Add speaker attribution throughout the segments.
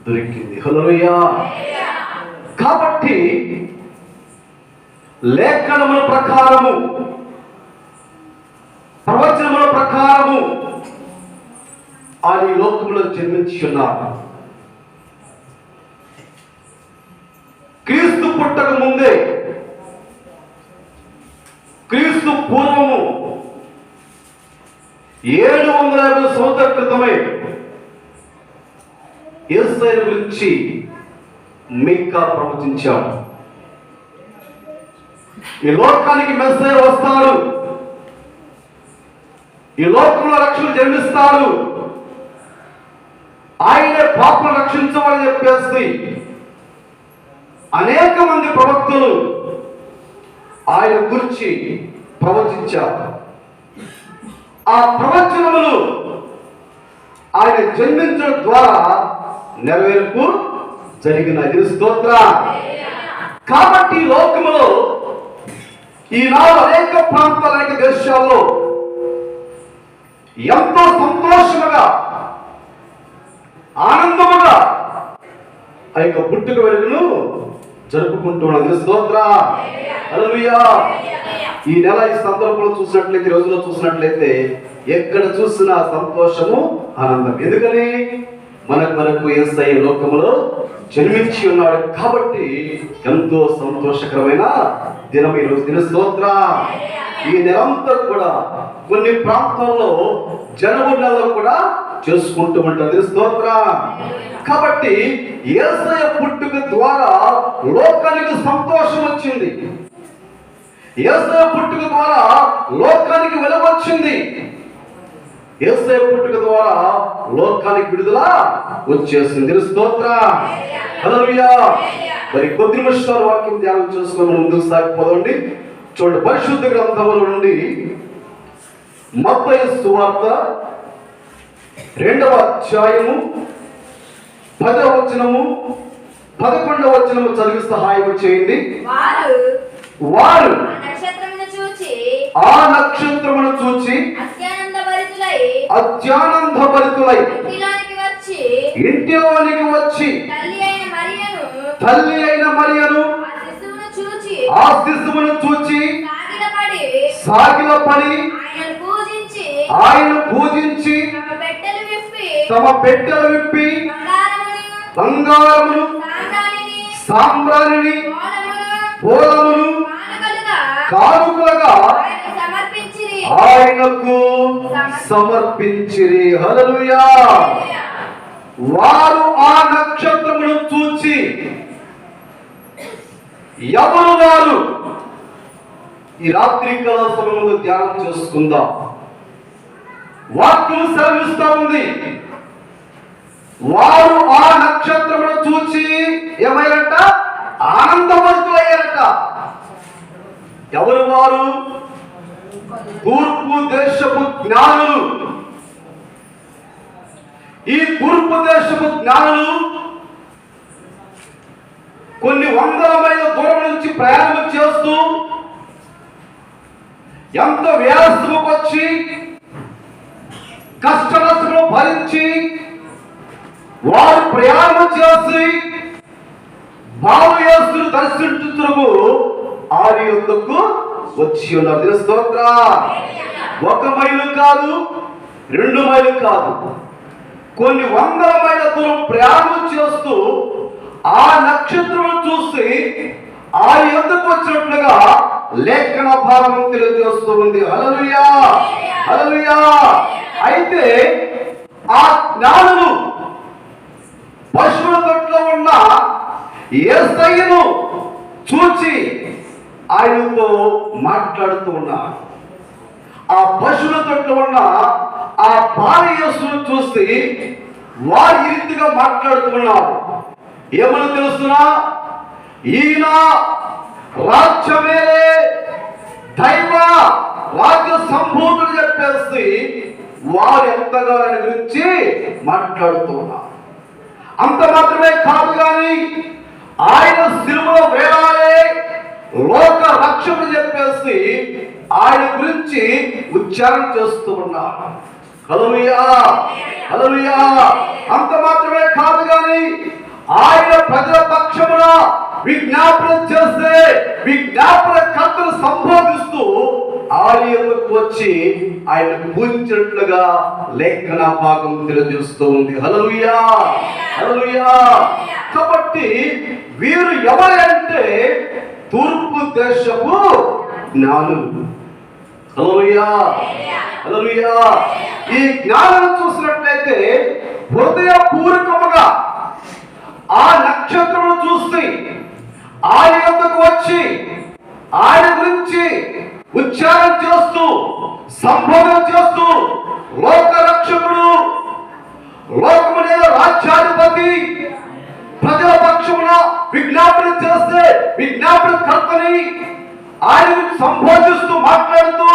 Speaker 1: దొరికింది. హల్లెలూయా. కాబట్టి లేఖనముల ప్రకారము, ప్రవచనముల ప్రకారము ఆయన ఈ లోకంలో జన్మించి ఉన్నారు. క్రీస్తు పుట్టక ముందే, క్రీస్తు పూర్వము 750 సంవత్సరాల క్రితమే యేసయ్య గురించి మీకా ప్రవచించాడు. ఈ లోకానికి మెస్సయ్య వస్తాడు, ఈ లోకంలో రక్షణ జన్మిస్తాడు, ఆయనే పాపను రక్షించమని చెప్పేసి అనేక మంది ప్రవక్తలు ఆయన గురించి ప్రవచించారు. ఆ ప్రవచనములు ఆయన జన్మించడం ద్వారా నెరవేర్పు జరిగినది. స్తోత్రం. కాబట్టి లోకములో ఈనాడు అనేక ప్రాంతాల, అనేక దేశాల్లో ఎంతో సంతోషముగా, ఆనందముగా ఆ యొక్క పుట్టుక వెలుగును జరుపుకుంటున్నది. స్తోత్రం. హల్లెలూయా. ఈ నెల, ఈ సందర్భంలో చూసినట్లయితే, ఈ రోజులో చూసినట్లయితే ఎక్కడ చూసినా సంతోషము, ఆనందం. ఎందుకని? మనకు యేసయ్య లోకములో జన్మించి ఉన్నాడు కాబట్టి ఎంతో సంతోషకరమైన దినం ఈ రోజు. దిన స్తోత్రం. ఈ నెలంతా కూడా కొన్ని ప్రాంతాల్లో జనవరి నెలలో కూడా చేసుకుంటూ ఉంటుంది. స్తోత్రం. కాబట్టి యేసయ్య పుట్టుక ద్వారా లోకానికి సంతోషం వచ్చింది. యేసయ్య పుట్టుక ద్వారా లోకానికి వెలుగు వచ్చింది. యేసయ్య పుట్టుక ద్వారా లోకానికి విడుదల వచ్చేసింది. స్తోత్రం. హల్లెలూయా. మరి కొద్ది నిమిషాలు వాక్యం ధ్యానం చేసుకొని ముందుకు సాగిపోదండి. చూడండి, పరిశుద్ధ గ్రంథముల నుండి మత్తయి సువార్త 2వ అధ్యాయము 10వ వచనము 11వ వచనము చదివి సహాయం చేయండి. వారు ఆ నక్షత్రమును చూచి అత్యానంద భరితులై ఇంటిలోనికి వచ్చి తల్లి అయిన మరియను ఆ శిశువును చూచి సాగిలపడి ఆయన పూజించి తమ పెట్టెలు విప్పి బంగారమును, సాంబ్రాణిని, పూలమును కానుకలుగా ఆయనకు సమర్పించిరి. హల్లెలూయా. వారు ఆ నక్షత్రమును చూచి, ఎవరు వారు? ఈ రాత్రి కాల సమయంలో ధ్యానం చేసుకుందాం. వాక్యం సెలవిస్తా ఉంది, వారు ఆ నక్షత్రమును చూచి ఏమయ్యారట? ఆనందభరితులయ్యారట. ఎవరు వారు? తూర్పు దేశపు జ్ఞానులు. ఈ తూర్పు దేశపు జ్ఞానులు కొన్ని వందల మైళ్ళ దూరం నుంచి ప్రయాణం చేస్తూ ఎంతో వ్యవస్థకు వచ్చి కష్ట నష్టములు భరించి వారు ప్రయాణం చేసి బాలు యేసును దర్శించుటకు ఆరి యొద్దకు వచ్చి ఉన్నారు. స్తోత్రం. 1 మైలు కాదు, 2 మైలు కాదు, కొన్ని వందల మైళ్ళ దూరం ప్రయాణం చేస్తూ ఆ నక్షత్రం చూసి ఆరి యొద్దకు వచ్చినట్లుగా లేఖన భావం తెలియజేస్తూ ఉంది. హల్లెలూయా. హల్లెలూయా. అయితే ఆ జ్ఞానులు పశువుల తొట్లో ఉన్న యేసయ్యను చూచి ఆయనతో మాట్లాడుతూ ఉన్నారు. ఆ పశువుల తొట్లో ఉన్న ఆ బాల యేసును చూసి వారు ఈ రీతిగా మాట్లాడుతూ ఉన్నారు. ఏమని తెలుస్తున్నా? ఈయన రాజ్యమేలే, దైవ రాజ్య సంభూతులు చెప్పేసి వారు ఎంతగా ఆయన గురించి మాట్లాడుతూ ఉన్నారు. అంత మాత్రమే కాదు కానీ ఆయన సిలువలో వేలాడే లోక రక్షణ చెప్పేసి ఆయన గురించి ఉచ్చారణ చేస్తూ ఉన్నారు. హల్లెలూయా. హల్లెలూయా. అంత మాత్రమే కాదు కానీ ఆయన ప్రజల పక్షమున విజ్ఞాపన చేస్తే విజ్ఞాపన కర్తను సంబోధిస్తూ ఆలయంలోకి వచ్చి ఆయన పూజించినట్లుగా లేఖన భాగం తెలియజేస్తూ ఉంది. హల్లెలూయా, హల్లెలూయా. కాబట్టి వీరు ఎవరంటే తూర్పు దేశపు జ్ఞానులు. హల్లెలూయా, హల్లెలూయా. ఈ జ్ఞానం చూసినట్లయితే హృదయపూర్వకముగా ఆ నక్షత్రమును చూసి ఆయన వద్దకు వచ్చి ఆయన గురించి ఉచ్చారణ చేస్తూ సంబోధన చేస్తూ లోక రక్షకుడు, లోకము మీద రాజ్యాధిపతి, ప్రజల పక్షమున విజ్ఞాపన చేస్తే విజ్ఞాపన కర్తని ఆయన సంబోధిస్తూ మాట్లాడుతూ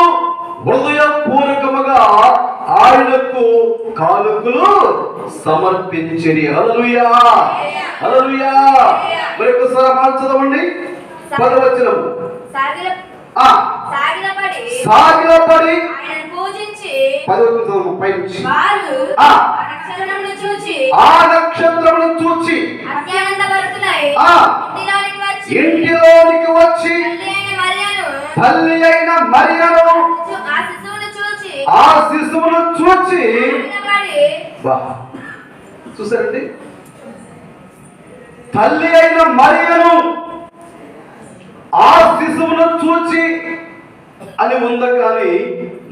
Speaker 1: హృదయపూర్వకముగా ఆయనకు కానుకలు సమర్పించిరి. హల్లెలూయా, హల్లెలూయా. మరొకసారి మాట చదవండి. 10వ వచనం. సాగిలపడి
Speaker 2: ఆయనను పూజించి
Speaker 1: 10వ వచనం పైనుంచి
Speaker 2: వారు
Speaker 1: ఆ
Speaker 2: నక్షత్రమును చూచి అత్యానందభరితులై
Speaker 1: ఇంటిలోనికి వచ్చి తల్లి అయిన మరియను ఆ శిశువును చూచి చూసారండి, తల్లి అయిన మరియను ఆ శిశువును చూచి అని ఉందా, కానీ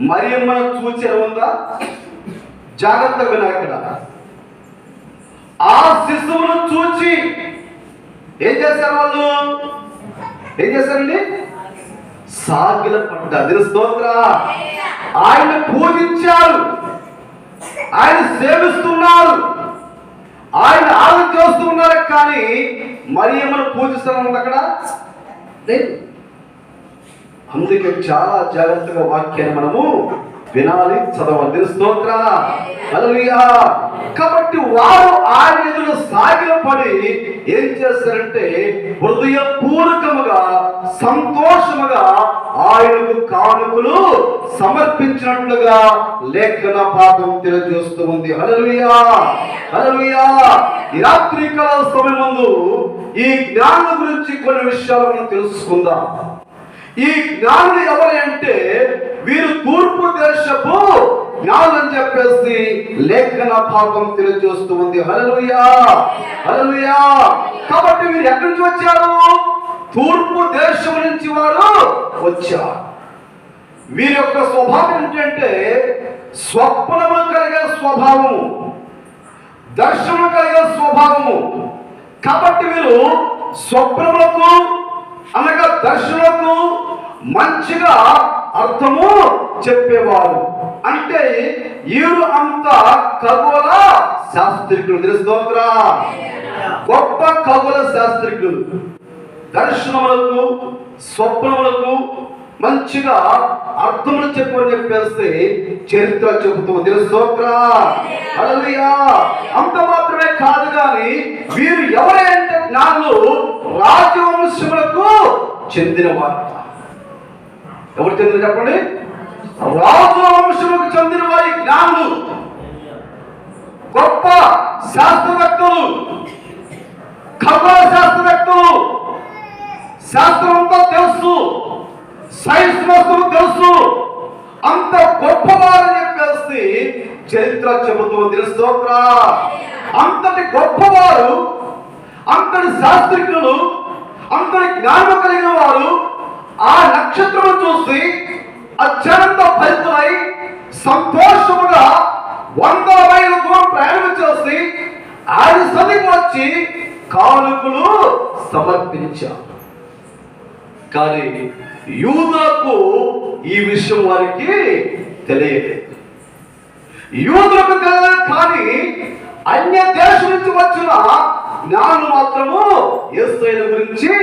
Speaker 1: మరియమ్మను చూచి అని ఉందా? జాగ్రత్తగా వినా. ఇక్కడ ఆ శిశువును చూచి ఏం చేశారు వాళ్ళు? ఏం చేశారండి? సాగిల పడ్డారు. స్తోత్ర. ఆయన పూజించారు, ఆయన సేవిస్తున్నారు, ఆయన ఆరాధన చేస్తున్నారు, కానీ మరియమ్మను పూజిస్తున్నారు అక్కడ లేదు. అందుకే చాలా జాగ్రత్తగా వాక్యాన్ని మనము వినాలి, చదవాలి. స్తోత్ర, హల్లెలూయా. కాబట్టి వారు ఆయన ఎదురు సాగిలపడి ఏం చేస్తారంటే హృదయపూర్వకముగా సంతోషముగా ఆయనకు కానుకలు సమర్పించినట్లుగా లేఖన భాగం తెలియజేస్తూ ఉంది. హల్లెలూయా, హల్లెలూయా. ఈ రాత్రి కాల సమయమందు ఈ జ్ఞానం గురించి కొన్ని విషయాలు మనం తెలుసుకుందాం. ఈ జ్ఞానులు ఎవరు అంటే వీరు తూర్పు దేశపు జ్ఞానులు అని చెప్పేసి లేఖన భాగం తెలియజేస్తూ ఉంది. హల్లెలూయా, హల్లెలూయా. కాబట్టి వీరు ఎక్కడి నుంచి వచ్చారు? తూర్పు దేశం నుంచి వారు వచ్చారు. వీరి యొక్క స్వభావం ఏంటంటే స్వప్నము కలిగే స్వభావము, దర్శనం కలిగే స్వభావము. కాబట్టి వీరు స్వప్నములకు అనగా దర్శనకు మంచిగా అర్థము చెప్పేవారు. అంటే వీరు అంత ఖగోళ శాస్త్రికులు. స్తోత్ర. గొప్ప ఖగోళ శాస్త్రికులు. దర్శనములకు స్వప్నములకు మంచిగా అర్థములు చెప్పని చెప్పేసి చరిత్ర చెబుతుంది. స్తోత్ర, హల్లెలూయా. అంత మాత్రమే కాదు, కానీ వీరు ఎవరంటే జ్ఞానులు రాజవంశములకు చెందినవారు. ఎవరు చెందిన చెప్పండి? రాజవంశములకు చెందిన వారి జ్ఞానులు, గొప్ప శాస్త్రవేత్తలు, ఖగోళ శాస్త్రవేత్తలు. శాస్త్రం అంతా తెలుసు, సైన్స్ వస్తువులు తెలుసు, అంత గొప్పవారని చెప్పేసి చరిత్ర చెబుతుంది. స్తోత్ర. అంతటి గొప్పవారు, అంతటి శాస్త్రికులు, అంతటి జ్ఞానం కలిగిన వారు ఆ నక్షత్రం చూసి అత్యంత భరితులై సంతోషముగా 100 మైళ్ళ దూరం ప్రయాణం చేసి ఆయన సన్నిధికి వచ్చి కానుకలు సమర్పించారు. కానీ యూదులకు ఈ విషయం వారికి తెలియలేదు. యూదులకు తెలియదు, కానీ అన్య దేశం నుంచి వచ్చిన జ్ఞానులు మాత్రము యేసయ్య గురించి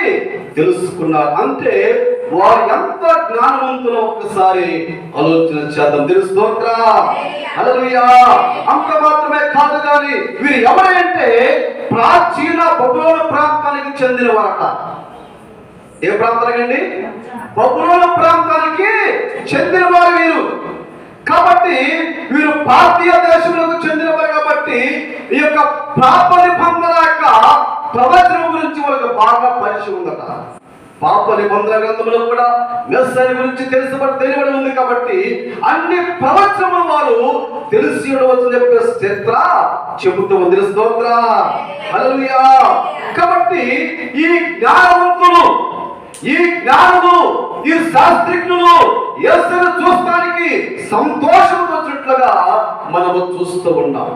Speaker 1: తెలుసుకున్నారు. అంటే వారు ఎంత జ్ఞానవంతులో ఒక్కసారి ఆలోచన చేద్దాం. స్తోత్ర, హల్లెలూయా. అంత మాత్రమే కాదు, కానీ వీరు ఎవరంటే ప్రాచీన బబులోను ప్రాంతానికి చెందిన వారట. ఏ ప్రాంతానికండి? బబులోను ప్రాంతానికి చెందిన వారు వీరు. కాబట్టి వీరు భారతీయ దేశంలోకి చెందినవారు కాబట్టి ఈ యొక్క పాప నిబంధన యొక్క ప్రవచనం గురించి వాళ్ళకి బాగా పరిచయం ఉందట. పాప నిబంధన గ్రంథంలో కూడా మెస్సయ్య గురించి తెలియబడి ఉంది కాబట్టి అన్ని ప్రవచనములు వారు తెలిసి ఉండవచ్చు చెప్పే చరిత్ర చెబుతూ ఉంది. స్తోత్ర హల్లెలూయా. కాబట్టి ఈ జ్ఞానవంతులు, ఈ జ్ఞానులు, ఈ శాస్త్రజ్ఞులు యేసును చూస్తానికి సంతోషం వచ్చినట్లుగా మనము చూస్తూ ఉన్నాం.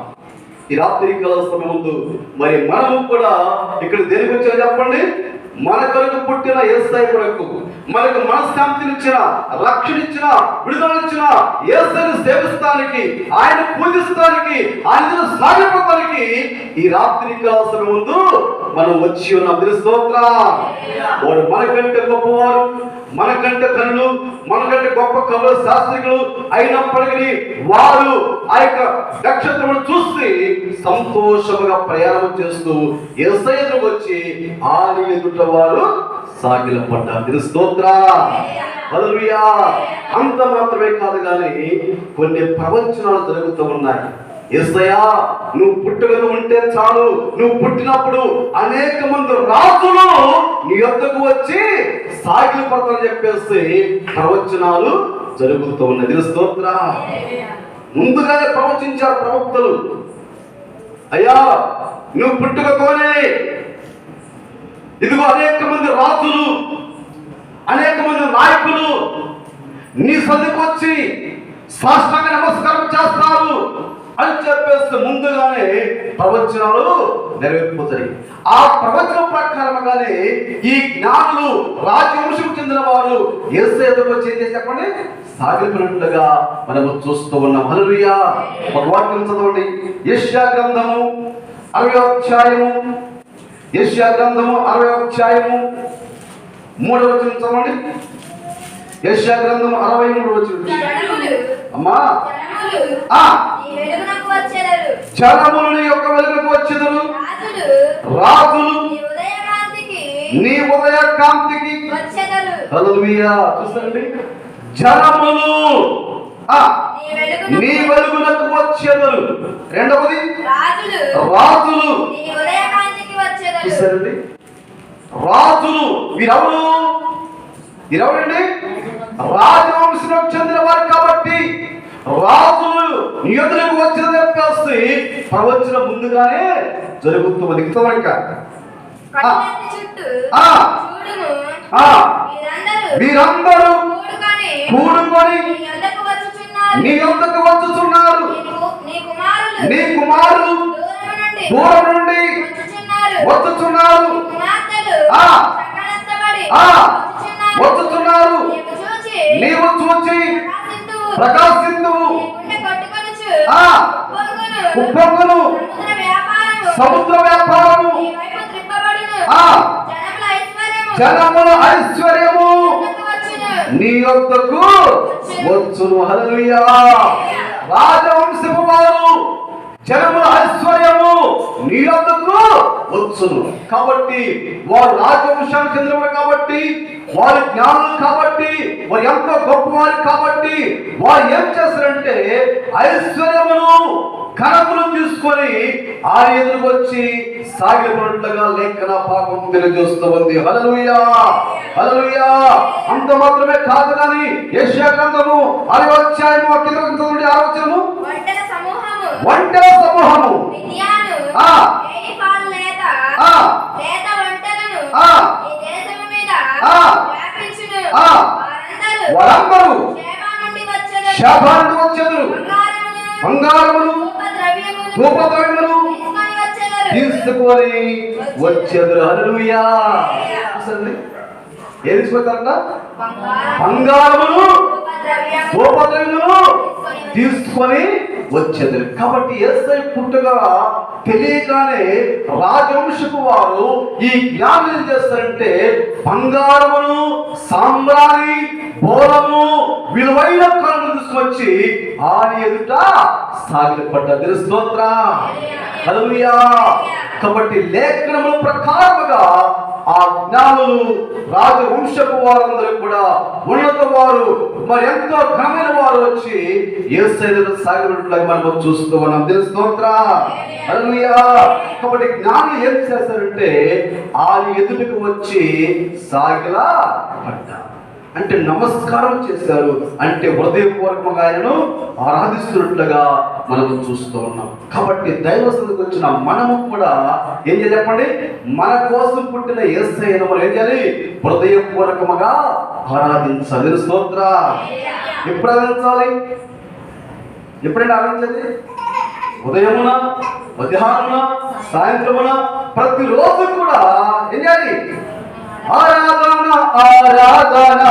Speaker 1: ఈ రాత్రి కాల సమయం ముందు మరి మనము కూడా ఇక్కడ దేనికి వచ్చారో చెప్పండి? మన కొరకు పుట్టిన యేసయ్య కొరకు, మనకు మనశ్శాంతినిచ్చిన, రక్షణిచ్చిన, విడుదలనిచ్చిన యేసయ్యను సేవిస్తానికి, ఆయన పూజిస్తానికి, ఆయన సాగిపోతానికి ఈ రాత్రి కాల సమయం ముందు మనం వచ్చి ఉన్నాం. స్తోత్ర. వాడు మనకంటే గొప్పవారు, మనకంటే కనులు, మనకంటే గొప్ప కవులు, శాస్త్రికులు అయినప్పటికీ వారు ఆ యొక్క నక్షత్రమును చూసి సంతోషముగా ప్రయాణం చేస్తూ యేసయ్య ఎదురుకు వచ్చి ఆయన ఎదుట వారు సాగిలపడ్డారు. స్తోత్ర హల్లెలూయా. అంత మాత్రమే కాదు కానీ కొన్ని ప్రవచనాలు జరుగుతూ ఉన్నాయి. యేసయ్యా నువ్వు పుట్టుకతో ఉంటే చాలు, నువ్వు పుట్టినప్పుడు అనేక మంది రాజులు నీ వద్దకు వచ్చి సాగిలపడతారని చెప్పేసి ప్రవచనాలు జరుగుతూ ఉన్నది. స్తోత్ర. ముందుగానే ప్రవచించారు ప్రవక్తలు. అయ్యా నువ్వు పుట్టుకతోనే ఇదిగో అనేక మంది రాజులు, అనేక మంది నాయకులు నీ సన్నిధికి వచ్చి సాష్టాంగ నమస్కారం చేస్తారు అని చెప్పేసి ముందుగానే ప్రవచనాలు నెరవేర్పుతాయి. ఆ ప్రవచనం ప్రకారంగానే ఈ జ్ఞానులు, రాజవంశం చెందిన వారు యేసయ్య ఎదురుకు వచ్చి ఏం చేసి చెప్పండి సాగిపోయినట్లుగా మనము చూస్తూ ఉన్నాం. హల్లెలూయా. ఒక వాక్యం చదవండి. యెషయా గ్రంథము 60వ అధ్యాయము, యెషయా గ్రంథము 60వ అధ్యాయము 3వ వచనం చదవండి. యెషయా గ్రంథము 63వ వచనం. అమ్మా జనములు నీ యొక్క వెలుగుకు వచ్చెదరు, రాజులు నీ ఉదయ కాంతికి. హల్లెలూయా. చూడండి, జనములు నీ వెలుగునకు వచ్చెదరు. రెండవది రాజులు. చూసారండి, రాజులు వీరెవరండి? రాజవంశంలోకి చెందిన వారు కాబట్టి రాజులు నీ ఎదురుకు వచ్చిన చెప్పేసి ప్రవచనం ముందుగానే జరుగుతుంది. మీరందరూ కూడుకొని నీ యొద్దకు వచ్చుచున్నారు, నీ కుమారులు దూరం నుండి వచ్చుచున్నారు, వచ్చుచున్నారు. నీవు చూచి ప్రకాశిందువు, ఉప్పొంగును సముద్ర వ్యాపారము, జనముల ఐశ్వర్యము నీ యొద్దకు వచ్చును. హల్లెలూయా. రాజవంశపు వారు, జనముల ఐశ్వర్యము నీ యొద్దకు వచ్చును. కాబట్టి వారు రాజవంశానికి చెందినవారు కాబట్టి, వారి జ్ఞానులు కాబట్టి, వారు ఎంతో గొప్పవారు కాబట్టి వారు ఏం చేస్తారంటే ఐశ్వర్యమును, ఘనతను తీసుకొని ఆయన ఎదురుకు వచ్చి సాగిపోయినట్లుగా లేఖన భాగం తెలియజేస్తూ ఉంది. హల్లెలూయా. హల్లెలూయా. అంత మాత్రమే కాదు కానీ యెషయా గ్రంథము 60వ అధ్యాయము 6వ వచనము, ఒంటెల సమూహము వారందరూ షేబా నుండి వచ్చెదరు, బంగారమును ధూపద్రవ్యమును తీసుకొని వచ్చెదరు. హల్లెలూయా. ఏం తీసుకొచ్చారంట? బంగారమును ధూపద్రవ్యమును తీసుకొని వచ్చేది. కాబట్టి యేసయ్య పుట్టుగా తెలియగానే రాజవంశపు వారు ఈ జ్ఞానం ఏం చేస్తారంటే బంగారమును, సాంబ్రాణి, బోలము, విలువైన కళను తీసుకొచ్చి ఆయన ఎదుట సాగిలపడ్డారు. స్తోత్ర హల్లెలూయా. కాబట్టి లేఖనముల ప్రకారముగా ఆ జ్ఞానులు రాజవంశపు వారందరూ కూడా ఉన్నత వారు మరి ఎంతో ఘనమైన వారు వచ్చి యేసయ్యను సాగినట్లుగా మనం చూస్తూ ఉన్నాం. దేవుని స్తోత్రం. హల్లెలూయా. కాబట్టి జ్ఞానులు ఏం చేస్తారంటే ఆయన ఎదుటికి వచ్చి సాగిలా పడ్డారు, అంటే నమస్కారం చేశారు, అంటే హృదయపూర్వకంగా ఆయనను ఆరాధిస్తున్నట్లుగా మనము చూస్తూ ఉన్నాం. కాబట్టి దైవ సన్నిధికి వచ్చిన మనము కూడా ఏం చేయాలి చెప్పండి? మన కోసం పుట్టిన యేసయ్యను మనం ఏం చేయాలి? హృదయపూర్వకంగా ఆరాధించాలి. స్తోత్రం. ఎప్పుడు ఆరాధించాలి? ఎప్పుడైనా ఆరాధించాలి? ఉదయమున, మధ్యాహ్నమున, సాయంత్రమున, ప్రతిరోజు కూడా ఏం చేయాలి? ఆరాధన ఆరాధన,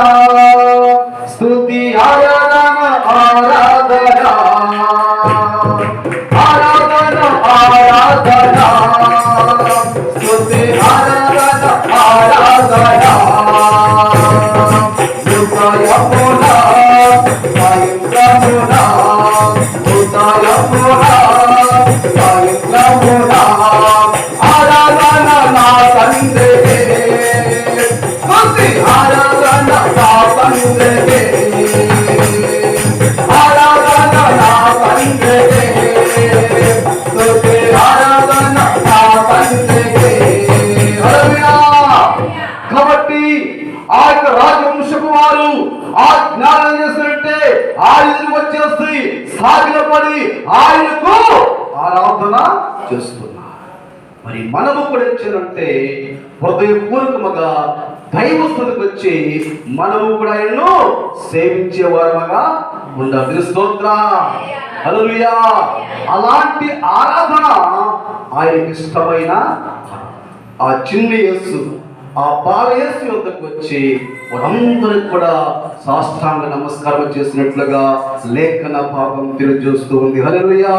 Speaker 1: స్తుతి ఆరాధన ఆరాధన, ఆరాధన ఆరాధన, స్తుతి ఆరాధన ఆరాధన, ఉదయమున సాయంత్రమున, ఉదయమున సాయంత్రమున ఆరాధన నా తండ్రికే, ఆరాధన నా తండ్రికే, ఆరాధన నా తండ్రికే, ఆరాధన నా తండ్రికే. హల్లెలూయా. కాబట్టి ఆ యొక్క రాజవంశపు వారు ఆ జ్ఞానం చేసినట్టే ఆయన వచ్చేసి సాగిలపడి ఆయనకు ఆరాధన చేస్తున్నారు. మరి మనము కూడా ఏం చేయాలంటే హృదయపూర్వకముగా దైవస్థులకు వచ్చి మనము కూడా ఆయనను సేవించే వారముగా ఉండాలి. స్తోత్రం. హల్లెలూయా. అలాంటి ఆరాధన ఆయనకి ఇష్టమైన ఆ చిన్ని యేసు, ఆ బాల యేసు వద్దకు వచ్చి వారందరికి కూడా సాష్టాంగ నమస్కారం చేసినట్లుగా లేఖన భాగం తెలియజేస్తూ ఉంది. హల్లెలూయా.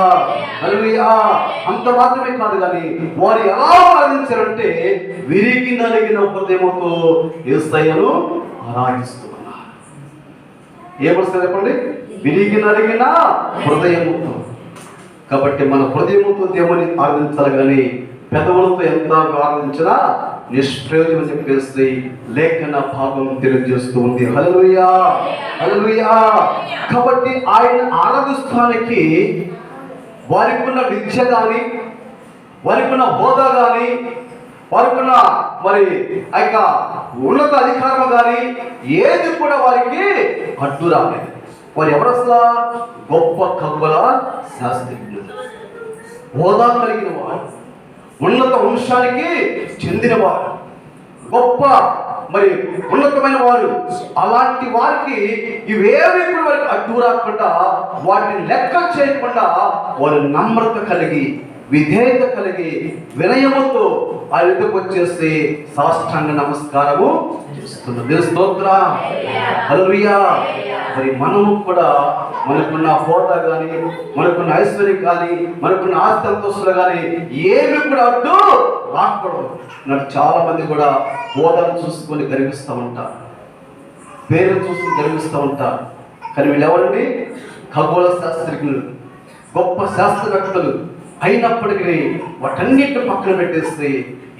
Speaker 1: హల్లెలూయా. అంత మాత్రమే కాదు కానీ వారు ఎలా ఆరాధించారంటే విరిగి నలిగిన హృదయముతో యేసయ్యను ఆరాధిస్తున్నారు. ఏమొస్తుంది చెప్పండి? విరిగి నలిగిన హృదయముతో. కాబట్టి మన హృదయముతో దేవుని ఆరాధించాలి కానీ పెదవులతో ఎంత ఆరాధించినా నిష్ప్రయోజనం చెప్పేసి లేఖన భాగం తెలియజేస్తూ ఉంది. హల్లెలూయా. హల్లెలూయా. కాబట్టి ఆయన ఆరాధిస్తానికి వారికి ఉన్న విద్య కానీ, వారికి ఉన్న హోదా కానీ, వారికి ఉన్న మరి ఆ యొక్క ఉన్నత అధికారం కానీ ఏది కూడా వారికి అడ్డు రాలేదు. వారు ఎవరు అసలు? గొప్ప కవుల శాస్త్రజ్ఞులు, హోదా కలిగిన వారు, ఉన్నత వంశానికి చెందినవారు, గొప్ప మరి ఉన్నతమైన వారు. అలాంటి వారికి ఇవేవి కూడా వారికి అడ్డు రాకుండా, వాటిని లెక్క చేయకుండా వారు నమ్రత కలిగి, విధేయత కలిగి, వినయముతో ఆ యుద్ధకు వచ్చేసి సాష్టాంగ నమస్కారము చేస్తున్నారు. స్తోత్రం. హల్లెలూయా. మరి మనము కూడా మనకున్న హోదా కానీ, మనకున్న ఐశ్వర్యం కానీ, మనకున్న ఆస్తి అంతస్తులు కానీ ఏమి కూడా అడ్డు రాకూడదు. నాకు చాలా మంది కూడా హోదాను చూసుకొని గర్విస్తూ ఉంటారు, పేరు చూసుకొని గర్విస్తూ ఉంటారు. కానీ వీళ్ళు ఎవరండి? ఖగోళ శాస్త్రజ్ఞులు, గొప్ప శాస్త్రవేత్తలు. అయినప్పటికీ వాటన్నిటిని పక్కన పెట్టేసి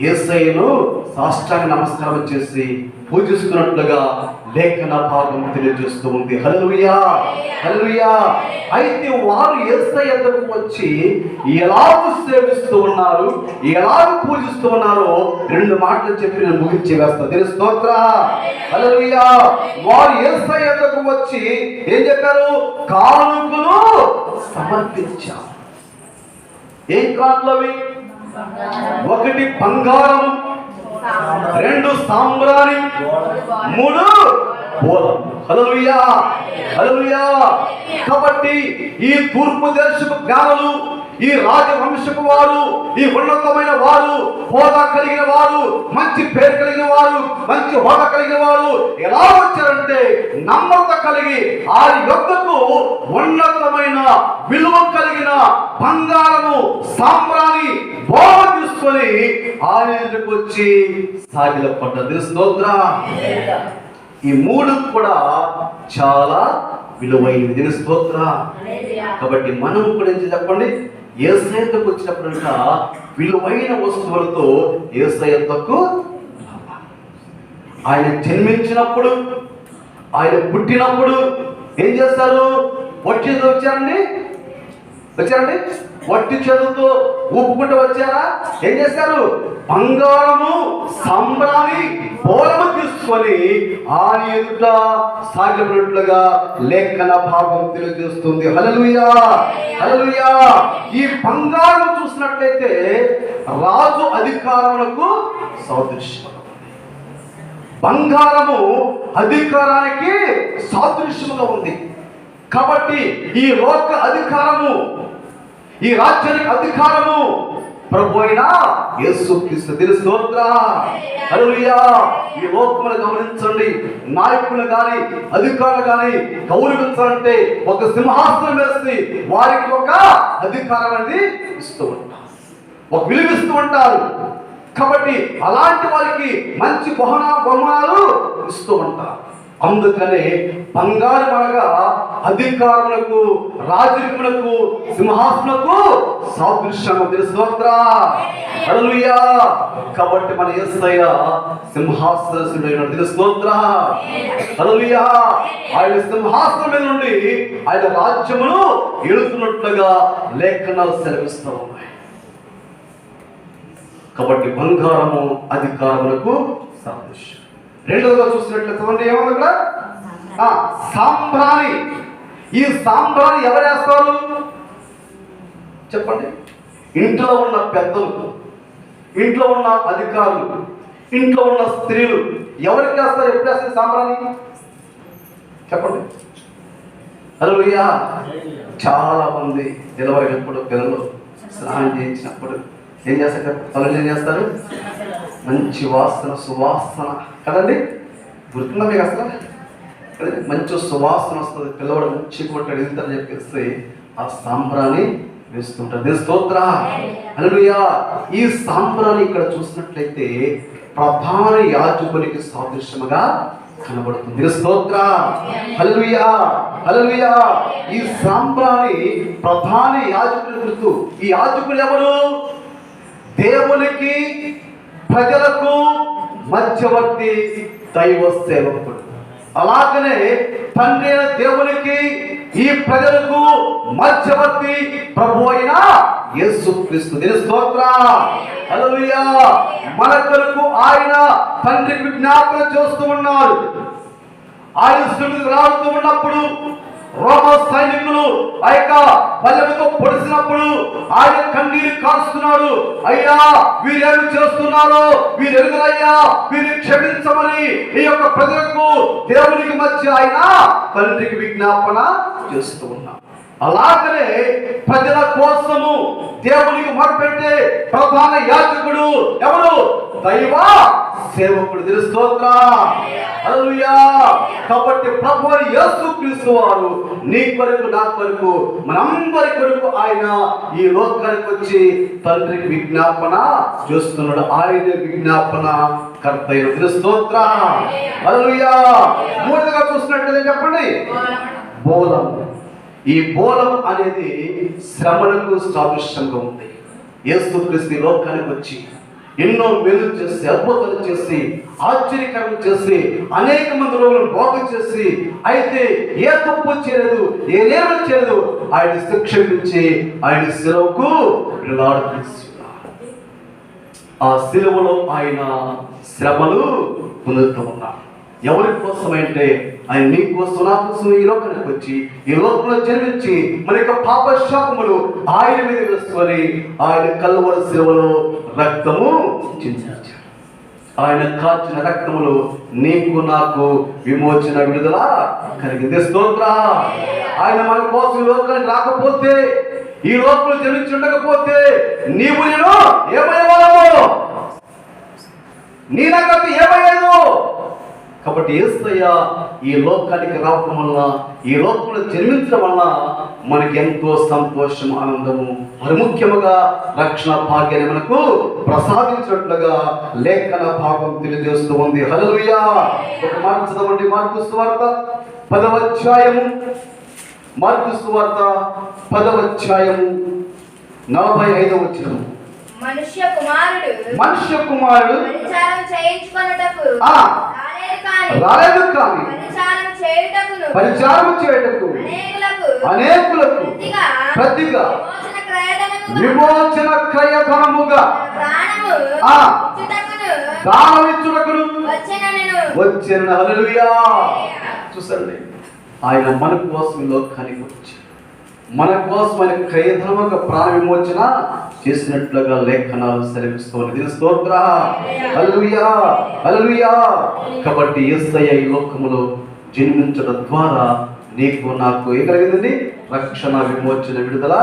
Speaker 1: యేసయ్యను సాష్టాంగ నమస్కారం చేసి పూజిస్తున్నట్లుగా లేఖన భాగం తెలియజేస్తూ ఉంది. హల్లెలూయా. హల్లెలూయా. అయితే వారు యేసయ్య వద్దకు వచ్చి ఎలాగూ సేవిస్తూ ఉన్నారు, ఎలాగూ పూజిస్తూ ఉన్నారో రెండు మాటలు చెప్పి నేను ముగించి వేస్తాను. స్తోత్రం. హల్లెలూయా. వారు యేసయ్య వద్దకు వచ్చి ఏం చెప్పారు? కానుకలు సమర్పించారు. ఏం కానుకలు అవి? ఒకటి బంగారం, రెండు సాంబ్రాణి, మూడు బోలం. హల్లెలూయా. హల్లెలూయా. కాబట్టి ఈ తూర్పు దేశపు జ్ఞానులు, ఈ రాజవంశపు వారు, ఈ ఉన్నతమైన వారు, హోదా కలిగిన వారు, మంచి పేరు కలిగిన వారు, మంచి హోదా కలిగిన వారు ఎలా వచ్చారంటే నమ్రత కలిగి ఆ యొక్కకు ఉన్నతమైన విలువ కలిగిన బంగారము, సాంబ్రాణి, బోధ తీసుకొని ఆయనకు వచ్చి సాగిలపడ్డది. స్తోత్రం. ఈ మూడు కూడా చాలా విలువైనది. స్తోత్రం. కాబట్టి మనం కూడా ఏం చెప్పండి? యేసయ్యకు వచ్చినప్పుడంట విలువైన వస్తువులతో యేసయ్యకు ఆయన జన్మించినప్పుడు, ఆయన పుట్టినప్పుడు ఏం చేస్తారు? వట్టి వచ్చారండి, వట్టి చేతులతో ఊపుకుంటూ వచ్చారా? ఏం చేశారు? బంగారము సాంబ్రాణి బోలము తీసుకొని ఆయన ఎదుట సాగినట్లుగా లేఖన భాగం తెలియజేస్తుంది. హల్లెలూయా, హల్లెలూయా. ఈ బంగారం చూసినట్లయితే రాజు అధికారములకు సాదృశ్యం. బంగారము అధికారానికి సాదృశ్యముగా ఉంది. కాబట్టి ఈ లోక అధికారము, ఈ రాజ్యానికి అధికారము ప్రభు అయిన యేసుక్రీస్తు. స్తోత్రం, హల్లెలూయా. ఈ లోకమును గమనించండి. నాయకులు గాని అధికారులు గాని గౌరవించాలంటే ఒక సింహాసనం వేసి వారికి ఒక అధికారం అనేది ఇస్తూ ఉంటారు, ఒక విలువిస్తూ ఉంటారు. కాబట్టి అలాంటి వారికి మంచి బహుమానాలు ఇస్తూ ఉంటారు. అందుకనే బంగారం అనగా అధికారులకు, రాజరికములకు, సింహాసనకు సాదృశ్యము. స్తోత్రం, హల్లెలూయా. కాబట్టి మన యేసయ్య సింహాసనసుడైన స్తోత్రం, హల్లెలూయా. ఆయన సింహాసనం మీద నుండి ఆయన రాజ్యమును ఏలుతున్నట్లుగా లేఖనాలు సెలవిస్తూ ఉన్నాయి. కాబట్టి బంగారము అధికారములకు సాదృశ్యం. రెండవగా చూసినట్లయితే ఏమన్నా సాంబ్రాణి. ఈ సాంబ్రాణి ఎవరు వేస్తారు చెప్పండి? ఇంట్లో ఉన్న పెద్దలు, ఇంట్లో ఉన్న అధికారులు, ఇంట్లో ఉన్న స్త్రీలు ఎవరికి వేస్తారు? ఎప్పుడు వేస్తారు సాంబ్రాణి చెప్పండి? హల్లెలూయా. చాలా మంది నిలవరినప్పుడు పిల్లలు స్నానం చేయించినప్పుడు ఏం చేస్తారు? తల్లులు ఏం చేస్తారు? మంచి వాసన, సువాసన కదండి. గుర్తుందా మీకు అసలు? మంచి సువాసన వస్తుంది, పిల్లవాడు మంచి కొట్టాడు వెళ్తారని చెప్పేసి ఆ సాంబ్రాన్ని వేస్తుంటారు. స్తోత్రం, హల్లెలూయా. ఈ సాంబ్రాన్ని ఇక్కడ చూసినట్లయితే ప్రధాన యాజకునికి సాదృశ్యముగా కనబడుతుంది. స్తోత్రం, హల్లెలూయా, హల్లెలూయా. ఈ సాంబ్రాన్ని ప్రధాన యాజకుని గుర్తు. ఈ యాజకులు ఎవరు? దేవునికి ప్రజలకు మధ్యవర్తి దైవ సేవకుడు. అలాగనే తండ్రి అయిన దేవునికి ఈ ప్రజలకు మధ్యవర్తి ప్రభు అయిన యేసుక్రీస్తు. స్తోత్రం, హల్లెలూయా. మన కొరకు ఆయన తండ్రికి విజ్ఞాపన చేస్తూ ఉన్నాడు. ఆయన స్థితికి రాడుతూ ఉన్నప్పుడు రోమ సైనికులు ఆ యొక్క బల్లెముతో పొడిసినప్పుడు ఆయన కన్నీరు కారుస్తున్నాడు. అయ్యా, వీరేమి చేస్తున్నారో వీరు ఎరుగురయ్యా, వీరిని క్షమించమని ఈ యొక్క ప్రజలకు దేవునికి మధ్య ఆయన తండ్రికి విజ్ఞాపన చేస్తూ ఉన్నాడు. అలాగనే ప్రజల కోసము దేవునికి మొరపెట్టే ప్రధాన యాజకుడు ఎవరు? దైవ సేవకుడు. స్తోత్రం, హల్లెలూయా. కాబట్టి ప్రభువు యేసుక్రీస్తు వారు నీ కొరకు, నా కొరకు, మనందరి కొరకు ఆయన ఈ లోకానికి వచ్చి తండ్రికి విజ్ఞాపన చేస్తున్నాడు. ఆయన విజ్ఞాపన కర్త. స్తోత్రం, హల్లెలూయా. మూడవగా చూసినట్లయితే చెప్పండి బోలం. ఈ బోలం అనేది శ్రమలకు సాదృశ్యంగా ఉంది. యేసుక్రీస్తు లోకానికి వచ్చి ఎన్నో మేలు చేసి, అద్భుతాలు చేసి, ఆశ్చర్యకరం చేసి, అనేక మంది రోగులను బాగు చేసి, అయితే ఏ తప్పు చేయలేదు, ఏ నేరం చేయలేదు, ఆయన శిక్షించి ఆయన శిలువకు వేలాడదీస్తున్నారు. ఆ శిలువలో ఆయన శ్రమలు పొందుతూ ఉన్నారు. ఎవరి కోసమంటే ఆయన నీ కోసం, నా కోసం ఈ లోకానికి వచ్చి ఈ లోకంలో జన్మించి మన యొక్క పాప శాపములు ఆయన మీద వేసుకొని ఆయన కల్వరి శిలువలో రక్తము చిందించారు. ఆయన కాచిన రక్తములు నీకు నాకు విమోచన, విడుదల కలిగింది. స్తోత్రం. ఆయన మన కోసం ఈ లోకానికి రాకపోతే, ఈ లోకంలో జన్మించి ఉండకపోతే నీవు నేను ఏమయ్యేవాళ్ళము? నీ నాకు ఏమయ్యేదు? కాబట్టి యేసయ్య ఈ లోకానికి రావడం వల్ల, ఈ లోకంలో జన్మించడం వల్ల మనకి ఎంతో సంతోషం, ఆనందము, మరి ముఖ్యముగా రక్షణ భాగ్యాన్ని మనకు ప్రసాదించినట్లుగా లేఖన భాగం తెలియజేస్తూ ఉంది. హల్లెలూయా. ఒక మాట చదవండి. మార్కు సువార్త 10వ అధ్యాయము, మార్కు సువార్త 10వ అధ్యాయము 45వ వచనం.
Speaker 2: మనుష్య కుమారుడు
Speaker 1: పరిచారం
Speaker 2: చేయించుకొనుటకు
Speaker 1: రాలేదు కానీ
Speaker 2: పరిచారం చేయుటకు
Speaker 1: అనేకులకు ప్రతిగా విమోచన క్రయధనముగా దానమిచ్చుటకును వచ్చెను. హల్లెలూయా. చూసండి, ఆయన మన కోసం ఈ లోకానికి వచ్చి మన కోసం ఆయన క్రయధనముగా ప్రాణ విమోచన చేసినట్లుగా లేఖనాలు సెలవిస్తోంది. దీని స్తోత్ర. హల్లెలూయా, హల్లెలూయా. కాబట్టి యేసయ్య ఈ లోకములో జన్మించడం ద్వారా నీకు నాకు ఏం కలిగిందండి? రక్షణ, విమోచన, విడుదల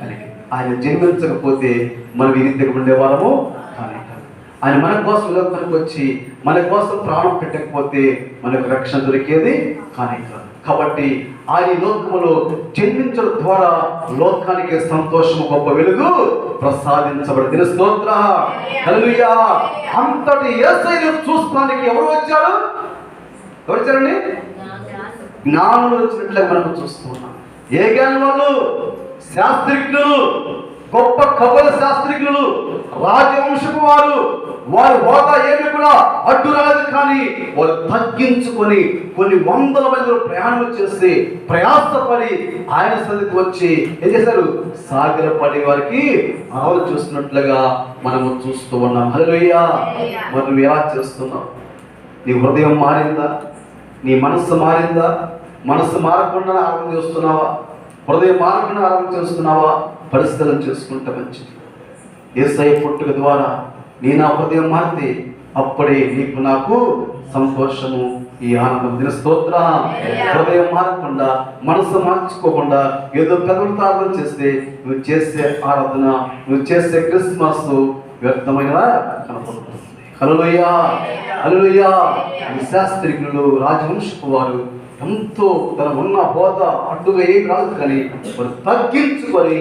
Speaker 1: కలిగింది. ఆయన జన్మించకపోతే మనం ఈ రీతిగా ఉండేవారము కానీ ఆయన మన కోసం లోకానికి వచ్చి మన కోసం ప్రాణం పెట్టకపోతే మనకు రక్షణ దొరికేది కానీ కాదు. కాబట్టి ఆయన లోకములో జన్మించడం ద్వారా లోకానికి సంతోషము, గొప్ప వెలుగు ప్రసాదించబడింది. స్తోత్ర. హల్లెలూయా. అంతటి యేసయ్యను చూస్తానికి ఎవరు వచ్చారు? ఎవరు వచ్చారండి? జ్ఞానులు వచ్చినట్లుగా మనం చూస్తూ ఉన్నాం. ఏ జ్ఞానం వాళ్ళు? శాస్త్రిజ్ఞులు, గొప్ప ఖగోళ శాస్త్రిజ్ఞులు, రాజవంశపు వారు. వారి హోదా ఏమి కూడా అడ్డు రాలేదు, కానీ వారు తగ్గించుకొని కొన్ని వందల మందిలో ప్రయాణం చేసి ప్రయాసపడి ఆయన సన్నిధికి వచ్చి ఏం చేశారు? సాగరపడి వారికి ఆవులు చూస్తున్నట్లుగా మనము చూస్తూ ఉన్నాం. హల్లెలూయా. మరి నువ్వు ఎలా చేస్తున్నావు? నీ హృదయం మారిందా? నీ మనస్సు మారిందా? మనస్సు మారకుండా ఆరాధన చేస్తున్నావా? హృదయం మారకుండా ఆరాధన చేస్తున్నావా? పరిస్థితులను చేసుకుంటే మంచిది. యేసయ్య పుట్టుక ద్వారా నీ నా హృదయం మారితే అప్పుడే నీకు నాకు సంతోషము, ఈ ఆనందం. దీని స్తోత్ర. హృదయం మారకుండా, మనసు మార్చుకోకుండా ఏదో పెదవులతో ఆరాధన చేస్తే నువ్వు చేసే ఆరాధన, నువ్వు చేసే క్రిస్మస్ వ్యర్థమైనదా కనపడుతుంది. హల్లెలూయా, హల్లెలూయా. ఈ శాస్త్రిజ్ఞులు, రాజవంశపు వారు ఎంతో తన ఉన్న హోదా అడ్డుగా ఏం రాదు, కానీ వారు తగ్గించుకొని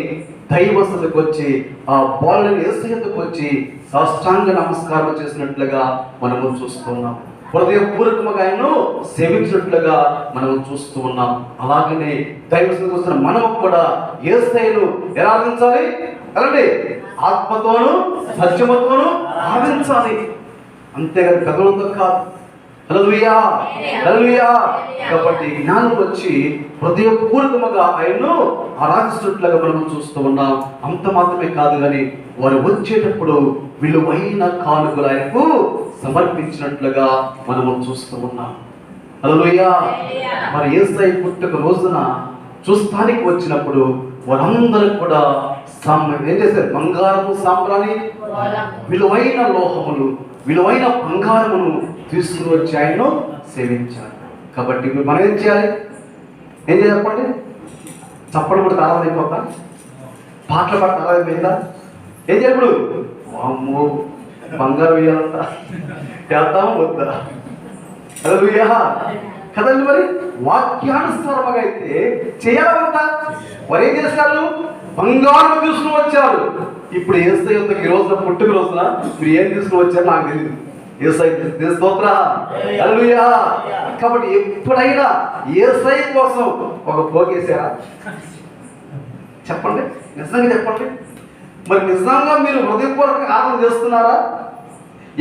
Speaker 1: దైవస్థకు వచ్చి ఆ బాలుని యేసయ్యకు వచ్చి సాష్టాంగ నమస్కారం చేసినట్లుగా మనము చూస్తున్నాం. హృదయపూర్వకంగా ఆయనను సేవించినట్లుగా మనము చూస్తూ ఉన్నాం. అలాగనే దైవస్థకు వస్తున్న మనము కూడా యేసయ్యను ఎలా ఆరాధించాలి? అలాంటి ఆత్మతోను సత్యముతోను ఆరాధించాలి, అంతేగాని పెదవులతో కాదు. హల్లెలూయా, హల్లెలూయా. కాబట్టి జ్ఞానం వచ్చి హృదయపూర్వకముగా ఆయన్ను ఆరాధిస్తున్నట్లుగా మనం చూస్తూ ఉన్నాం. అంత మాత్రమే కాదు, కానీ వారు వచ్చేటప్పుడు విలువైన కానుకలు ఆయనకు సమర్పించినట్లుగా మనము చూస్తూ ఉన్నాం. హల్లెలూయా. మరి యేసయ్య పుట్టుక రోజున చూస్తానికి వచ్చినప్పుడు వారందరూ కూడా ఏం చేశారు? బంగారము, సాంబ్రాణి, విలువైన లోహములు, విలువైన బంగారమును తీసుకుని వచ్చి ఆయన్ను సేవించారు. కాబట్టి మనం ఏం చేయాలి? ఏం చేయాలి చెప్పండి? చప్పట్లు కూడా ఆరాధన అయిపోతా, పాటలు పాట ఆరాధన అయిందా? ఏం చేయాలి ఇప్పుడు? అమ్మో, బంగారం వేయాలంట, చేద్దాము వద్దా? హల్లెలూయా కదండి. మరి వాక్యానుసారంగా అయితే చేయాలంట. వారు ఏం చేస్తారు? బంగారం తీసుకుని వచ్చారు. ఇప్పుడు యేసయ్య ఈ రోజున పుట్టుక రోజున మీరు ఏం తీసుకుని వచ్చారో నాకు తెలియదు. యేసయ్య స్తోత్ర. హల్లెలూయా. కాబట్టి ఎప్పుడైనా యేసయ్య కోసం ఒక పోగేశారా? చెప్పండి, నిజంగా చెప్పండి. మరి నిజంగా మీరు హృదయపూర్వకంగా ఆరాధన చేస్తున్నారా?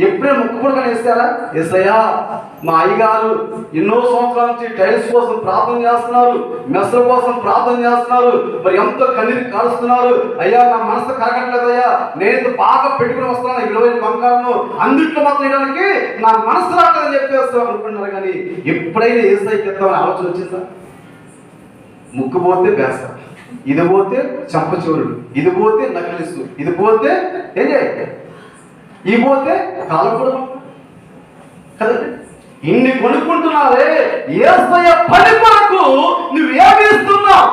Speaker 1: ఎప్పుడైనా ముక్కుపూర్వకంగా వేస్తారా? యేసయ్యా, మా అయ్యగారు ఎన్నో సంవత్సరాల నుంచి టైల్స్ కోసం ప్రార్థన చేస్తున్నారు, మెస్ల కోసం ప్రార్థన చేస్తున్నారు, మరి ఎంతో కన్నీరు కారుస్తున్నారు. అయ్యా, నా మనసు కరగట్లేదు అయ్యా, నేను బాగా పెట్టుకుని వస్తున్నాను విలువైన బంగారము, అందుట్లో మాత్రం వేయడానికి నా మనసు రాకదని చెప్పేస్తాం అనుకుంటున్నారు. కానీ ఎప్పుడైనా యేసయ్యకి ఇద్దామని ఆలోచన వచ్చిందా? ముక్కు పోతే బేస, ఇది పోతే చంపచూరుడు, ఇది పోతే నకిలిసు, ఇది పోతే ఏం చేయాలి, ఈ పోతే కాలకూడదు కదండి. ఇన్ని కొనుక్కుంటున్నారే, యేసయ్య పని కొరకు నువ్వేమి ఇస్తున్నావు?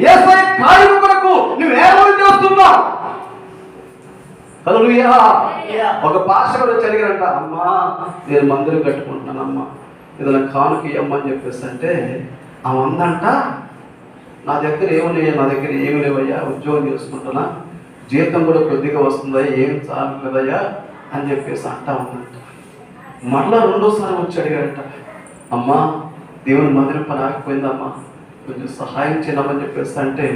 Speaker 1: యేసయ్య కార్యం కొరకు నువ్వేమని చేస్తున్నావు? హల్లెలూయా. ఒక పాస్టర్ వచ్చి అడిగారంట, అమ్మా నేను మందిరం కట్టుకుంటున్నానమ్మా, ఏదైనా కానుక ఇవ్వమ్మా అని చెప్పేసి అంటే ఆ మందంట, నా దగ్గర ఏమి లేవయ్యా, ఉద్యోగం చేసుకుంటున్నా, జీతం కూడా కొద్దిగా వస్తుందయ్యా, ఏం చాలు కదయ్యా అని చెప్పేసి అంటా ఉందంట. మరలా రెండోసారి వచ్చి అడిగారంట, అమ్మా దేవుని మందిరం పని ఆగిపోయిందమ్మా, కొంచెం సహాయం చేయమని చెప్పేసి అంటే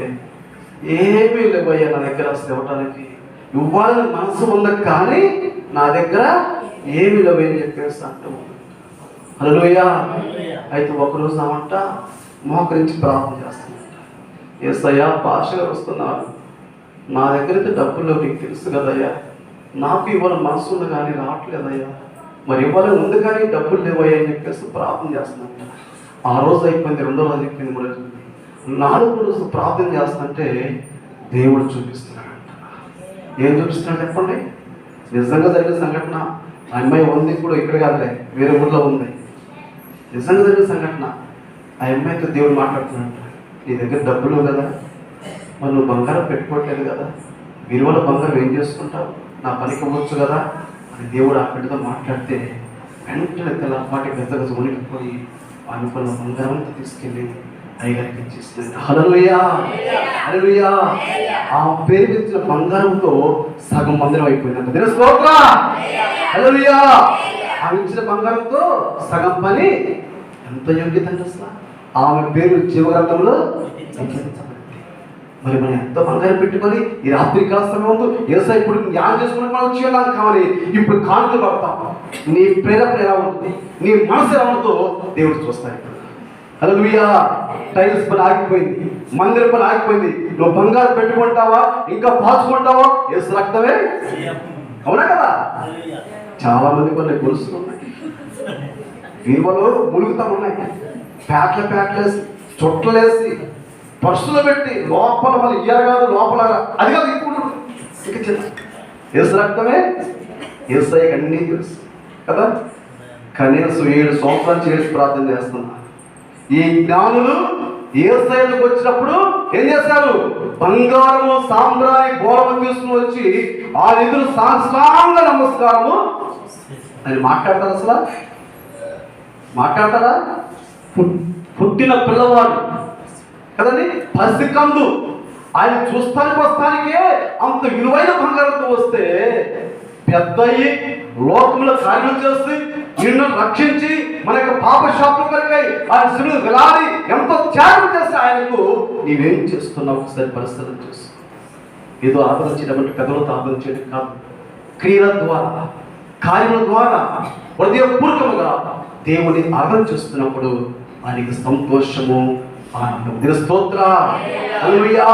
Speaker 1: ఏమీ లేవయ్యా నా దగ్గర అసలు ఇవ్వటానికి, ఇవ్వాలని మనసు ఉంది కానీ నా దగ్గర ఏమి లేవని చెప్పేసి అంటాము. హల్లెలూయా. అయితే ఒకరోజు నామంట మోకరించి ప్రార్థన చేస్తామంట. యేసయ్యా భాషగా వస్తున్నాను, నా దగ్గర అయితే డబ్బులు నీకు తెలుసు కదయ్యా, నాకు ఇవ్వాలని మనసు ఉంది కానీ రావట్లేదయ్యా, మరి ఇవ్వాలని ఉంది కానీ డబ్బులు లేవయ్యా అని చెప్పేసి ప్రార్థన చేస్తున్నట్ట. ఆ రోజు అయిపోయింది, రెండో రోజు అయిపోయింది, మూడో రోజు, నాలుగో రోజు ప్రార్థన చేస్తుంటే దేవుడు చూపిస్తున్నాడంట. ఏం చూపిస్తున్నాడు చెప్పండి? నిజంగా జరిగిన సంఘటన. ఆ అమ్మాయి ఉంది కూడా ఇక్కడ కాదులే, వేరే ఊళ్ళో ఉంది. నిజంగా జరిగిన సంఘటన. ఆ అమ్మాయితో దేవుడు మాట్లాడుతున్నాడు, నీ దగ్గర డబ్బులు కదా, మరి నువ్వు బంగారం పెట్టుకోవట్లేదు కదా, విలువల బంగారం ఏం చేసుకుంటావు, నా పనికి ఇవ్వచ్చు కదా అని దేవుడు ఆ బిడ్డతో మాట్లాడితే వెంటనే తెల్లపాటి పెద్దగా ఉనికిపోయి అనుకున్న బంగారం అంతా తీసుకెళ్ళి అయ్యగారికి ఇచ్చేసింది. హల్లెలూయా, హల్లెలూయా. ఆ పేరు ఇచ్చిన బంగారంతో సగం మందిరం అయిపోయింది. దేవుని స్తోత్రం. హల్లెలూయా. ఆమె ఇచ్చిన బంగారంతో సగం పని. ఎంత యోగ్యత అంటే అసలు ఆమె పేరు జీవగ్రంథంలో లిఖించబడింది. మరి మనం ఎంత బంగారం పెట్టుకొని ఈ రాత్రి కాల సమయంలో యేసయ్య ఇప్పుడు జ్ఞానం చేసుకుని మనం వచ్చేలాగా కావాలి. ఇప్పుడు కానుకలు పడతాం. నీ ప్రేరణ ఎలా ఉంటుంది, నీ మనసు ఎలా ఉంటుందో దేవుడు చూస్తాడు. హల్లెలూయా. టైల్స్ పని ఆగిపోయింది, మందిరం పని ఆగిపోయింది. నువ్వు బంగారం పెట్టుకుంటావా, ఇంకా పాచుకుంటావా? యేసు రక్తమే. అవునా కదా? చాలా మంది కొన్ని గొలుసులు ఉన్నాయి, వీళ్ళలో ములుగుతా ఉన్నాయి, ప్యాట్లేసి చుట్టలేసి పర్సులో పెట్టి లోపల మళ్ళీ ఇయ్యారు కాదు, లోపల అది కాదు ఇప్పుడు ఇక చిన్న యేసు రక్తమే. యేసయ్యకి అన్నీ తెలుసు కదా. కనీసం 7 సంవత్సరాలు చేసి ప్రార్థన చేస్తున్నా. ఈ జ్ఞానులు యేసయ్యకు వచ్చినప్పుడు ఏం చేస్తారు? బంగారము సాంబ్రాణి బోరము తీసుకుని వచ్చి ఆ నిధులు సాష్టాంగ నమస్కారము అని మాట్లాడతారు. అసలు మాట్లాడతారా? పుట్టిన పిల్లవాడు కదండి, పసికందు, ఆయన చూస్తానికి వస్తానికే అంత విలువైన బంగారంతో వస్తే పెద్దయి లోకంలో కార్యం చేసి నిన్ను రక్షించి మన యొక్క పాప శాపం కలిగాయి ఆయన శివుడు వెలాడి ఎంతో త్యాగం చేస్తే ఆయనకు నీవేం చేస్తున్నావు ఒకసారి పరిశీలన చేస్తూ. ఏదో ఆదరించినటువంటి పెద్దలతో ఆదరించేది కాదు, క్రియల ద్వారా కార్యముల ద్వారా హృదయపూర్వకముగా దేవుని ఆదరణ చేస్తున్నప్పుడు ఆయనకి సంతోషము, ఆనందం. దేవుని స్తోత్రం. హల్లెలూయా.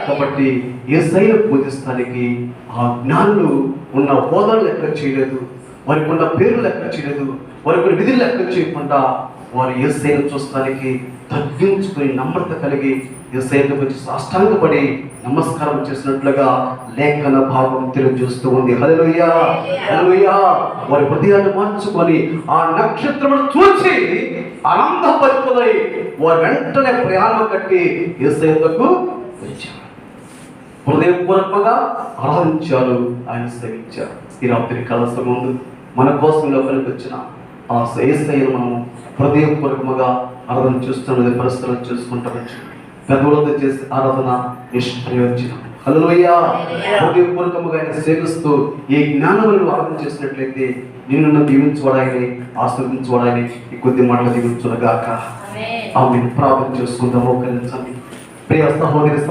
Speaker 1: కాబట్టి యేసయ్యను పూజిస్తానికి ఆ జ్ఞానులు ఉన్న హోదాలు లెక్క చేయలేదు, వారికి ఉన్న పేర్లు లెక్క చేయలేదు, వారికి ఉన్న విధులు లెక్క చేయకుండా వారు యేసయ్యను చూస్తానికి తగ్గించుకుని నమ్రత కలిగి యేసయ్యకు వచ్చి సాష్టాంగపడి నమస్కారం చేసినట్లుగా లేఖన భాగం తెలియజేస్తూ ఉంది. హల్లెలూయా, హల్లెలూయా. వారి హృదయాన్ని మార్చుకొని ఆ నక్షత్రమును చూసి ఆనందపరితులై వారు వెంటనే ప్రయాణం కట్టి యేసయ్యకు వచ్చారు. హృదయపూర్వకంగా ఆరాధించారు, ఆయన సేవించారు. ఈ రాత్రి కాల ముందు మన కోసం లోపలికి వచ్చిన ఆ యేసయ్యను మనం హృదయపూర్వకంగా ఆరాధన చేస్తున్నది పరిస్థితులను చూసుకుంటామని పెద్దలతో చేసే ఆరాధన నిష్ప్రయోజనం. హల్లెలూయా. హృదయపూర్వకంగా ఆయన సేవిస్తూ ఈ జ్ఞానములను ఆరాధన చేసినట్లయితే నిన్ను దీవించుకోవడాన్ని ఆశీర్వదించుకోవడాన్ని ఈ కొద్ది మాటలు దీవించుగాక. ఆమెను ప్రార్థన చేసుకుందాం. మోకరించండి. ప్రియ సహోదరి